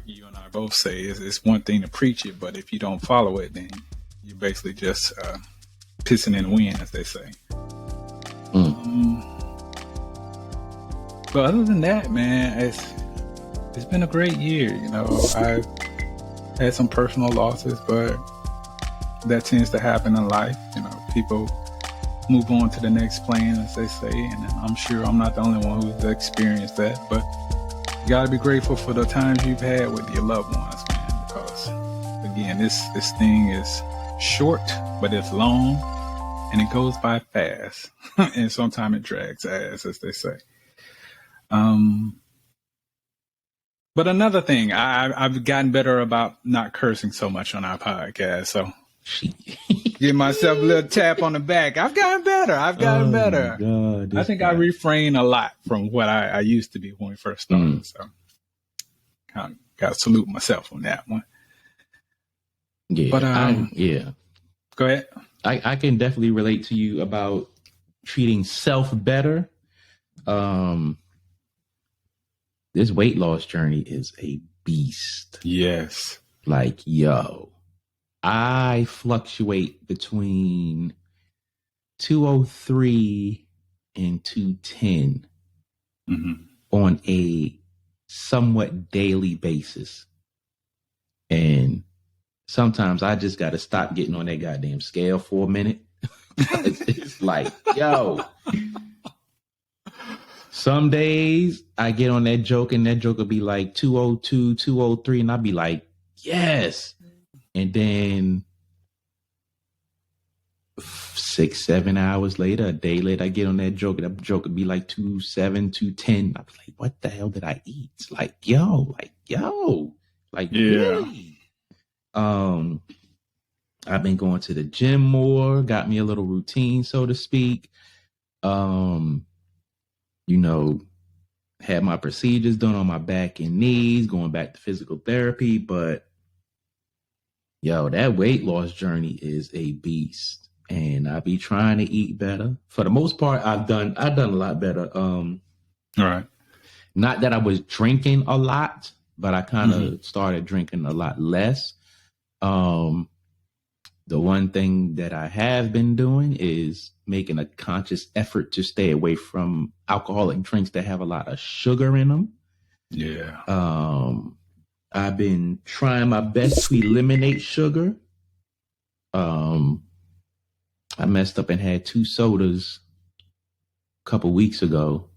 you and I both say, it's one thing to preach it, but if you don't follow it, then you're basically just pissing in the wind, as they say. But other than that, man, it's been a great year. You know, I've had some personal losses, but that tends to happen in life. You know, people move on to the next plane, as they say, and I'm sure I'm not the only one who's experienced that. But you got to be grateful for the times you've had with your loved ones, man, because again, this thing is short, but it's long, and it goes by fast, and sometimes it drags ass, as they say. But another thing, I've gotten better about not cursing so much on our podcast. So give myself a little tap on the back. I've gotten better. God, I think I refrain a lot from what I used to be when we first started. So got to salute myself on that one. Yeah. But yeah. Go ahead. I can definitely relate to you about treating self better. This weight loss journey is a beast. Yes. Like, yo, I fluctuate between 203 and 210 on a somewhat daily basis. And sometimes I just got to stop getting on that goddamn scale for a minute. It's like, yo. Some days I get on that joke and that joke will be like 202, 203, and I'll be like, yes. And then 6-7 hours later, a day later, I get on that joke and that joke would be like 27, 210. I was like, what the hell did I eat? It's like, yo, really? I've been going to the gym more, got me a little routine, so to speak. You know, had my procedures done on my back and knees, going back to physical therapy. But, yo, that weight loss journey is a beast. And I be trying to eat better. For the most part, I've done a lot better. All right. Not that I was drinking a lot, but I kind of started drinking a lot less. The one thing that I have been doing is making a conscious effort to stay away from alcoholic drinks that have a lot of sugar in them. Yeah. I've been trying my best to eliminate sugar. I messed up and had 2 sodas a couple weeks ago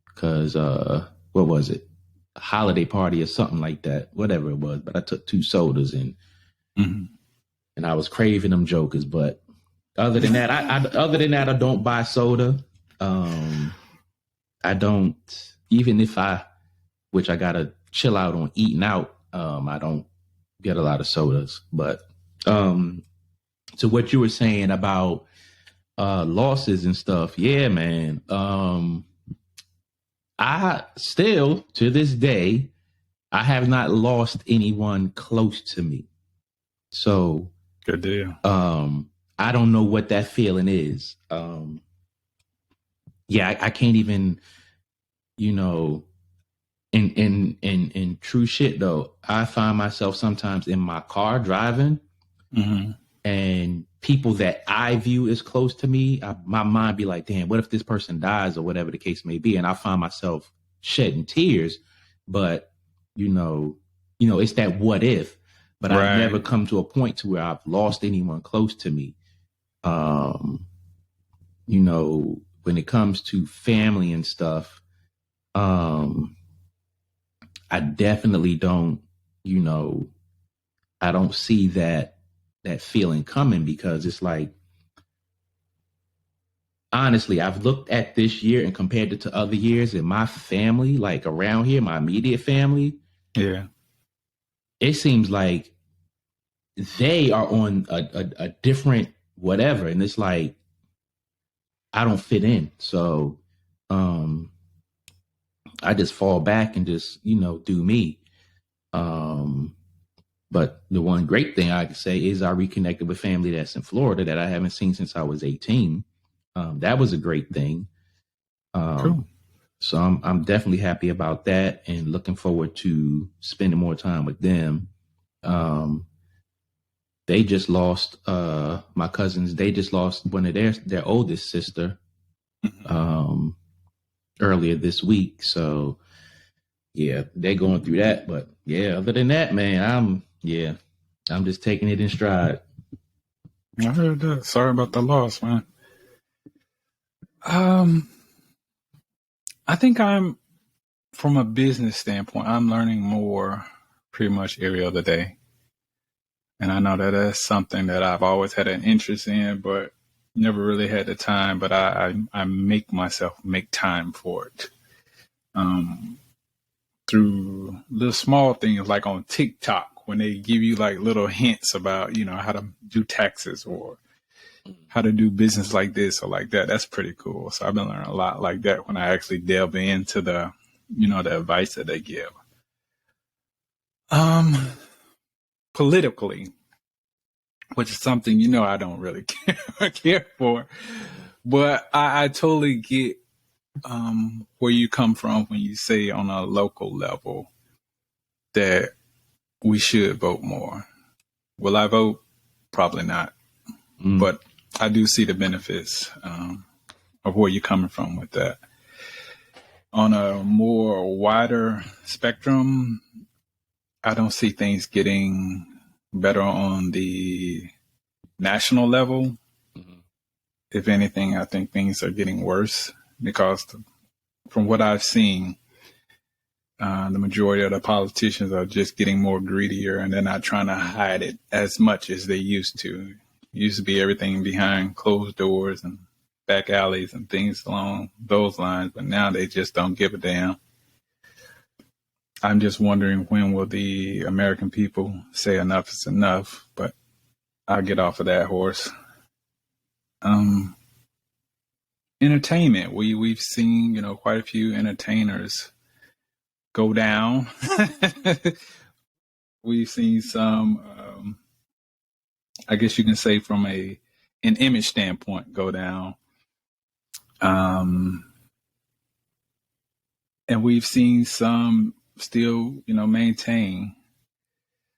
because, what was it? A holiday party or something like that, whatever it was. But I took 2 sodas and I was craving them jokers. But other than that, I don't buy soda. I don't, even if which I gotta chill out on eating out. I don't get a lot of sodas. But to what you were saying about losses and stuff, yeah, man. I still, to this day, I have not lost anyone close to me. So good deal. I don't know what that feeling is. Yeah, I can't even, you know, in true shit though, I find myself sometimes in my car driving and people that I view as close to me, my mind be like, damn, what if this person dies or whatever the case may be? And I find myself shedding tears, but you know, it's that what if, but right. I've never come to a point to where I've lost anyone close to me. You know, when it comes to family and stuff, I definitely don't, you know, I don't see that feeling coming because it's like, honestly, I've looked at this year and compared it to other years and my family, like around here, my immediate family. Yeah. It seems like they are on a different whatever. And it's like, I don't fit in. So, I just fall back and just, you know, do me. But the one great thing I can say is I reconnected with family that's in Florida that I haven't seen since I was 18. That was a great thing. Cool. So I'm definitely happy about that and looking forward to spending more time with them. Um, they just lost my cousins. They just lost one of their oldest sister um, earlier this week. So yeah, they're going through that. But yeah, other than that, man, I'm just taking it in stride. I heard that. Sorry about the loss, man. Um, I think from a business standpoint, I'm learning more pretty much every other day. And I know that that's something that I've always had an interest in, but never really had the time. But I make myself make time for it. Through little small things like on TikTok when they give you like little hints about, how to do taxes or how to do business like this or like that. That's pretty cool. So I've been learning a lot like that when I actually delve into the advice that they give. Um, Politically, which is something, I don't really care for, but I totally get, where you come from when you say on a local level that we should vote more. Will I vote? Probably not. But I do see the benefits of where you're coming from with that. On a more wider spectrum, I don't see things getting better on the national level. If anything, I think things are getting worse because from what I've seen, the majority of the politicians are just getting more greedier and they're not trying to hide it as much as they used to. It used to be everything behind closed doors and back alleys and things along those lines, but now they just don't give a damn. I'm just wondering when will the American people say enough is enough, but I'll get off of that horse. Entertainment. We've seen, quite a few entertainers go down. We've seen some, I guess you can say from an image standpoint, go down. And we've seen some still, maintain.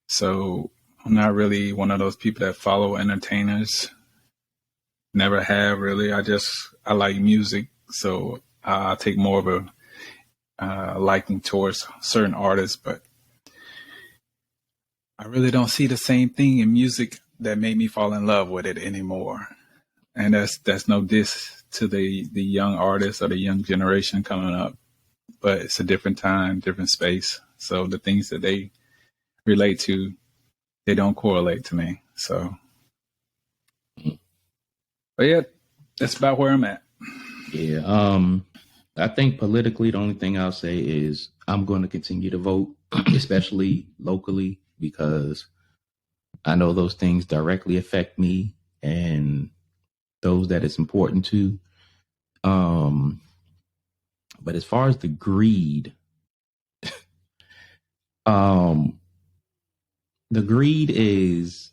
So I'm not really one of those people that follow entertainers. Never have really. I like music, so I take more of a liking towards certain artists, but I really don't see the same thing in music that made me fall in love with it anymore. And that's no diss to the young artists or the young generation coming up, but it's a different time, different space. So the things that they relate to, they don't correlate to me. So, but yeah, that's about where I'm at. Yeah. I think politically, the only thing I'll say is I'm going to continue to vote, especially locally, because I know those things directly affect me and those that it's important to. But as far as the greed, um, the greed is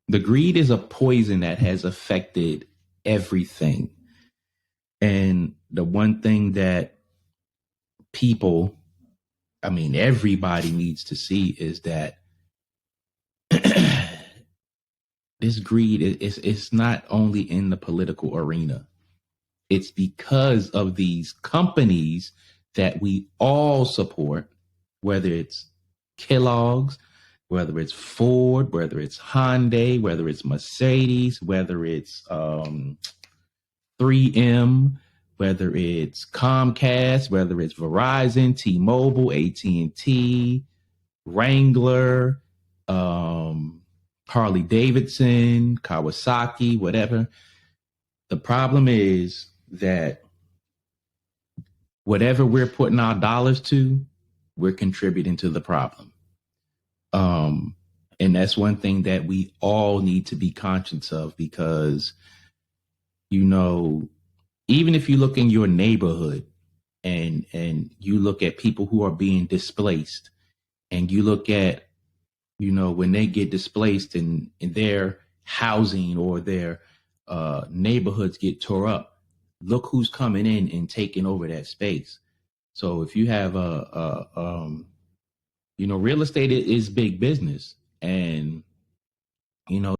a poison that has affected everything. And the one thing that everybody needs to see is that this greed is not only in the political arena. It's because of these companies that we all support, whether it's Kellogg's, whether it's Ford, whether it's Hyundai, whether it's Mercedes, whether it's 3M, whether it's Comcast, whether it's Verizon, T-Mobile, AT&T, Wrangler, Harley Davidson, Kawasaki, whatever. The problem is that whatever we're putting our dollars to, we're contributing to the problem. And that's one thing that we all need to be conscious of because, even if you look in your neighborhood and you look at people who are being displaced and you look at, when they get displaced and their housing or their neighborhoods get tore up, look who's coming in and taking over that space. So if you have real estate is big business, and